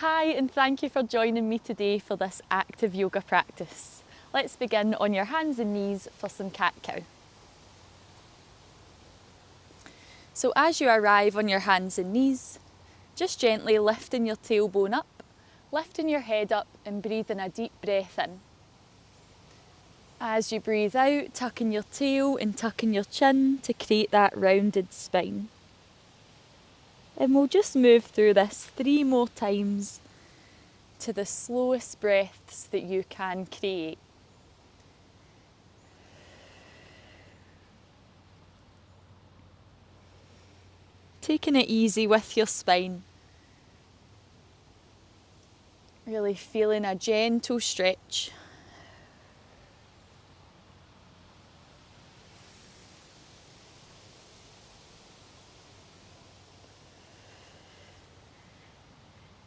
Hi, and thank you for joining me today for this active yoga practice. Let's begin on your hands and knees for some cat-cow. So as you arrive on your hands and knees, just gently lifting your tailbone up, lifting your head up and breathing a deep breath in. As you breathe out, tucking your tail and tucking your chin to create that rounded spine. And we'll just move through this 3 more times to the slowest breaths that you can create. Taking it easy with your spine. Really feeling a gentle stretch.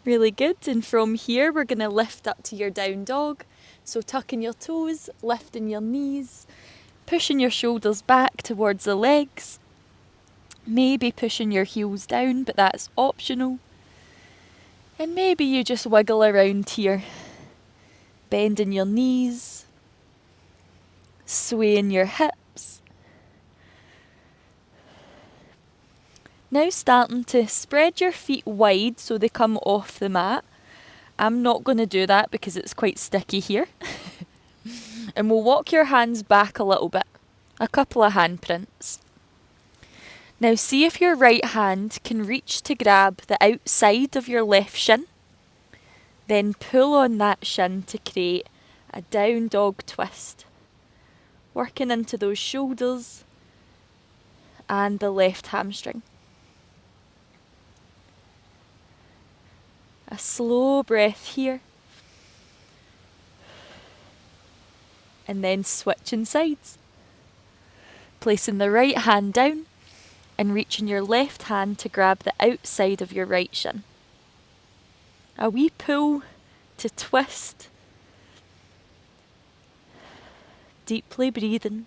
Really good, and from here we're going to lift up to your down dog. So tucking your toes, lifting your knees, pushing your shoulders back towards the legs. Maybe pushing your heels down, but that's optional. And maybe you just wiggle around here, bending your knees, swaying your hips. Now starting to spread your feet wide so they come off the mat. I'm not going to do that because it's quite sticky here. And we'll walk your hands back a little bit, a couple of handprints. Now see if your right hand can reach to grab the outside of your left shin. Then pull on that shin to create a down dog twist. Working into those shoulders and the left hamstring. A slow breath here. And then switching sides. Placing the right hand down and reaching your left hand to grab the outside of your right shin. A wee pull to twist. Deeply breathing.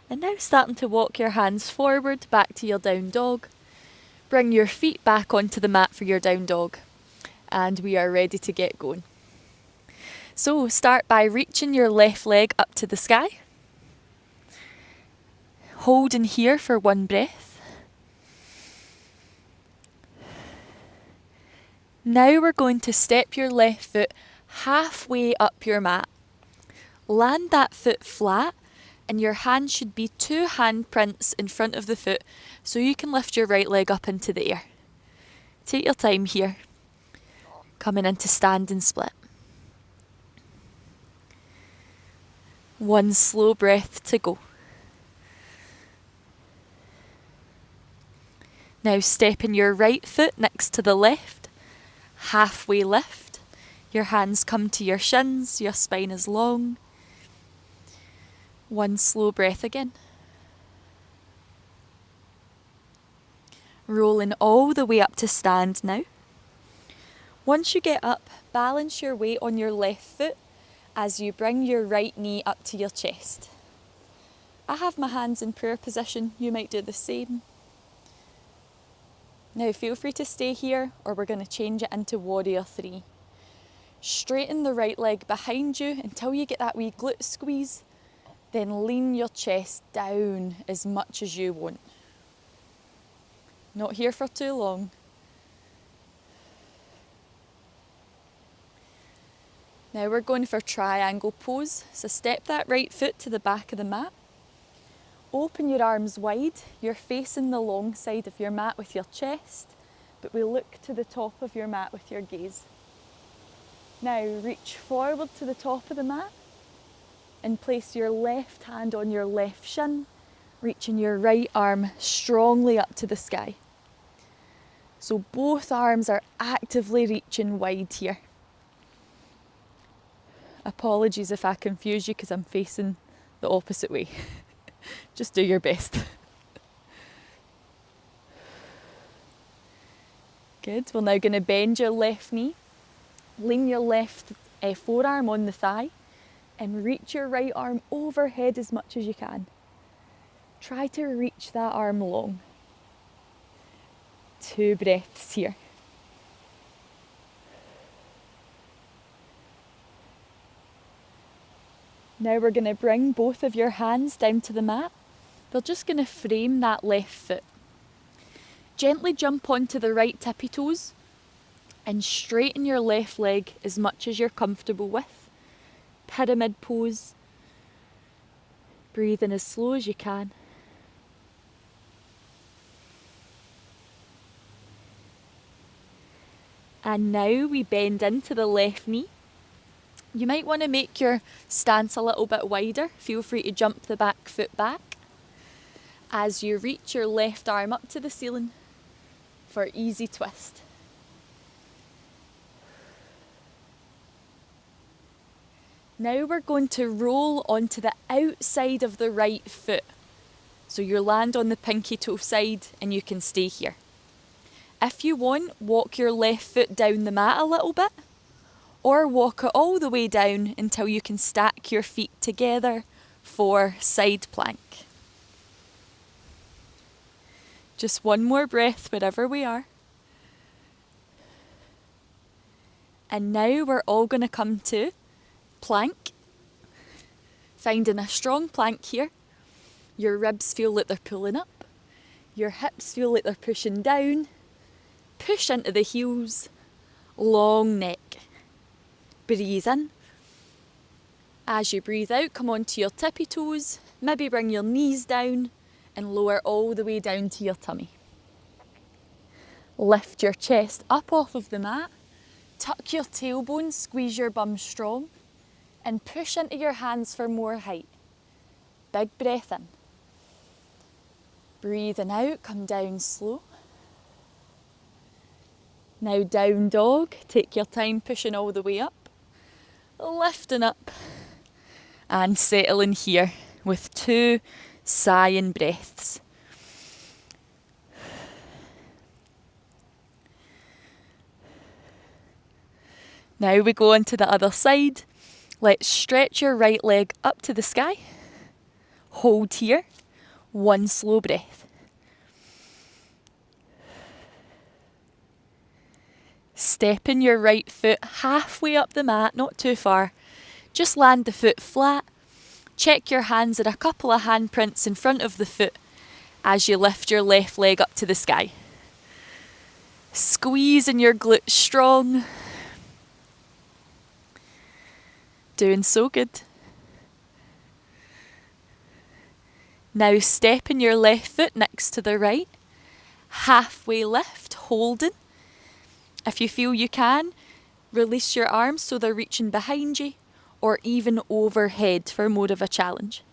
And now starting to walk your hands forward back to your down dog. Bring your feet back onto the mat for your down dog. And we are ready to get going. So start by reaching your left leg up to the sky. Holding here for 1 breath. Now we're going to step your left foot halfway up your mat. Land that foot flat and your hand should be 2 handprints in front of the foot so you can lift your right leg up into the air. Take your time here. Coming into standing split. 1 slow breath to go. Now stepping your right foot next to the left. Halfway lift. Your hands come to your shins, your spine is long. 1 slow breath again. Rolling all the way up to stand now. Once you get up, balance your weight on your left foot as you bring your right knee up to your chest. I have my hands in prayer position, you might do the same. Now feel free to stay here or we're going to change it into warrior 3. Straighten the right leg behind you until you get that wee glute squeeze. Then lean your chest down as much as you want. Not here for too long. Now we're going for triangle pose. So step that right foot to the back of the mat. Open your arms wide. You're facing the long side of your mat with your chest, but we look to the top of your mat with your gaze. Now reach forward to the top of the mat and place your left hand on your left shin, reaching your right arm strongly up to the sky. So both arms are actively reaching wide here. Apologies if I confuse you because I'm facing the opposite way. Just do your best. Good. We're now going to bend your left knee, lean your left forearm on the thigh, and reach your right arm overhead as much as you can. Try to reach that arm long. 2 breaths here. Now we're going to bring both of your hands down to the mat. We're just going to frame that left foot. Gently jump onto the right tippy toes and straighten your left leg as much as you're comfortable with. Pyramid pose. Breathe in as slow as you can. And now we bend into the left knee. You might want to make your stance a little bit wider. Feel free to jump the back foot back as you reach your left arm up to the ceiling for easy twist. Now we're going to roll onto the outside of the right foot. So you land on the pinky toe side and you can stay here. If you want, walk your left foot down the mat a little bit, or walk it all the way down until you can stack your feet together for side plank. Just one more breath wherever we are. And now we're all going to come to plank. Finding a strong plank here. Your ribs feel like they're pulling up. Your hips feel like they're pushing down. Push into the heels. Long neck. Breathe in. As you breathe out, come onto your tippy toes. Maybe bring your knees down and lower all the way down to your tummy. Lift your chest up off of the mat. Tuck your tailbone, squeeze your bum strong, and push into your hands for more height. Big breath in. Breathing out, come down slow. Now down dog, take your time pushing all the way up. Lifting up and settling here with 2 sighing breaths. Now we go on to the other side. Let's stretch your right leg up to the sky. Hold here. 1 slow breath. Stepping your right foot halfway up the mat, not too far. Just land the foot flat. Check your hands at a couple of handprints in front of the foot as you lift your left leg up to the sky. Squeezing your glutes strong. Doing so good. Now stepping your left foot next to the right. Halfway lift, holding. If you feel you can, release your arms so they're reaching behind you or even overhead for more of a challenge.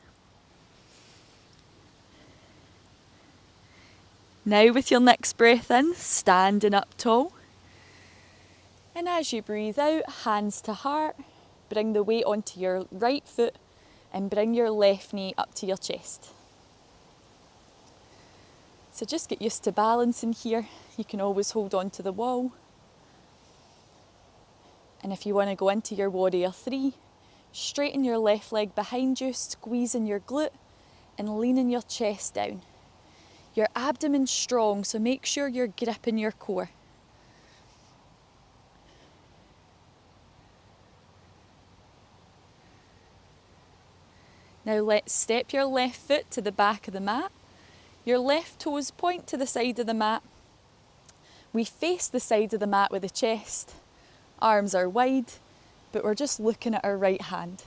Now with your next breath in, standing up tall. And as you breathe out, hands to heart, bring the weight onto your right foot and bring your left knee up to your chest. So just get used to balancing here. You can always hold on to the wall. And if you want to go into your warrior 3, straighten your left leg behind you, squeezing your glute and leaning your chest down. Your abdomen's strong, so make sure you're gripping your core. Now let's step your left foot to the back of the mat. Your left toes point to the side of the mat. We face the side of the mat with the chest. Arms are wide, but we're just looking at our right hand.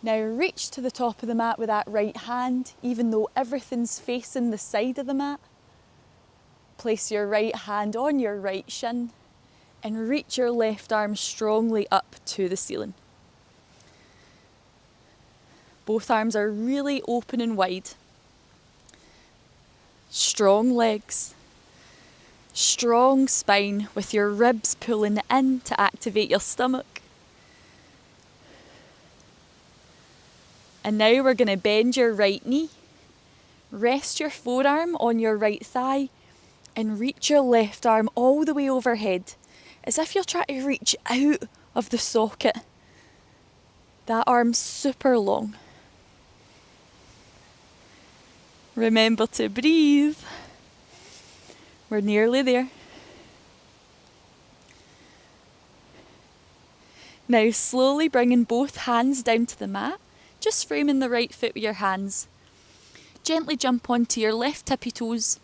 Now reach to the top of the mat with that right hand, even though everything's facing the side of the mat. Place your right hand on your right shin and reach your left arm strongly up to the ceiling. Both arms are really open and wide. Strong legs. Strong spine with your ribs pulling in to activate your stomach. And now we're going to bend your right knee. Rest your forearm on your right thigh and reach your left arm all the way overhead as if you're trying to reach out of the socket. That arm's super long. Remember to breathe. We're nearly there. Now slowly bringing both hands down to the mat, just framing the right foot with your hands. Gently jump onto your left tippy toes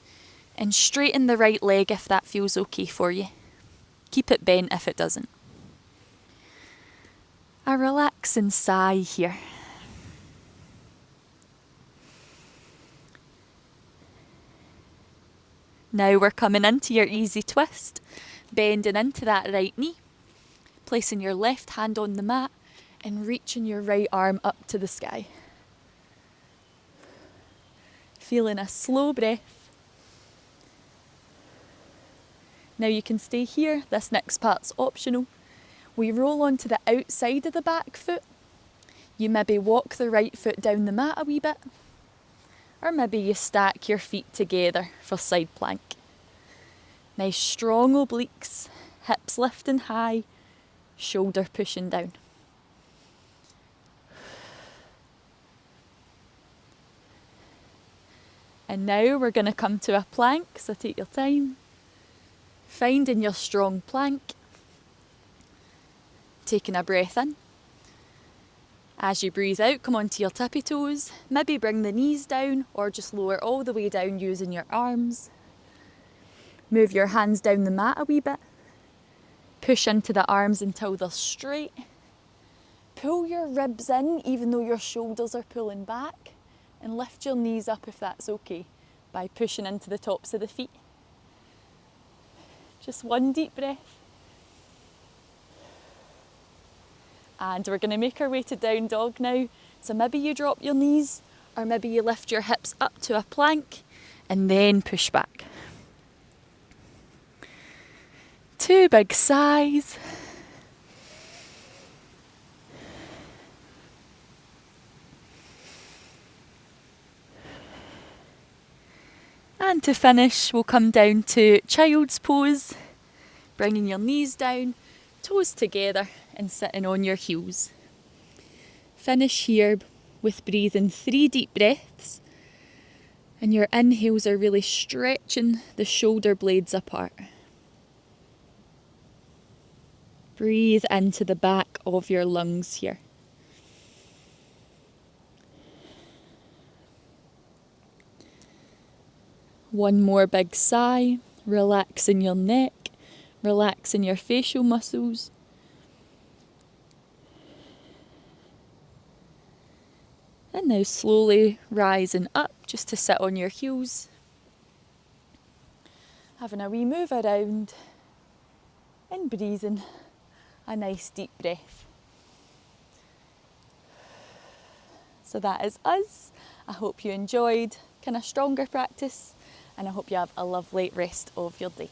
and straighten the right leg if that feels okay for you. Keep it bent if it doesn't. A relaxing sigh here. Now we're coming into your easy twist, bending into that right knee, placing your left hand on the mat and reaching your right arm up to the sky. Feeling a slow breath. Now you can stay here, this next part's optional. We roll onto the outside of the back foot. You maybe walk the right foot down the mat a wee bit, or maybe you stack your feet together for side plank. Nice strong obliques, hips lifting high, shoulder pushing down. And now we're going to come to a plank, so take your time. Finding your strong plank. Taking a breath in. As you breathe out, come onto your tippy toes. Maybe bring the knees down or just lower all the way down using your arms. Move your hands down the mat a wee bit. Push into the arms until they're straight. Pull your ribs in even though your shoulders are pulling back. And lift your knees up if that's okay by pushing into the tops of the feet. Just one deep breath. And we're going to make our way to down dog now. So maybe you drop your knees or maybe you lift your hips up to a plank and then push back. 2 big sighs. And to finish, we'll come down to child's pose, bringing your knees down, toes together and sitting on your heels. Finish here with breathing 3 deep breaths, and your inhales are really stretching the shoulder blades apart. Breathe into the back of your lungs here. One more big sigh, relaxing your neck, relaxing your facial muscles. And now slowly rising up just to sit on your heels. Having a wee move around and breathing a nice deep breath. So that is us. I hope you enjoyed kind of stronger practice and I hope you have a lovely rest of your day.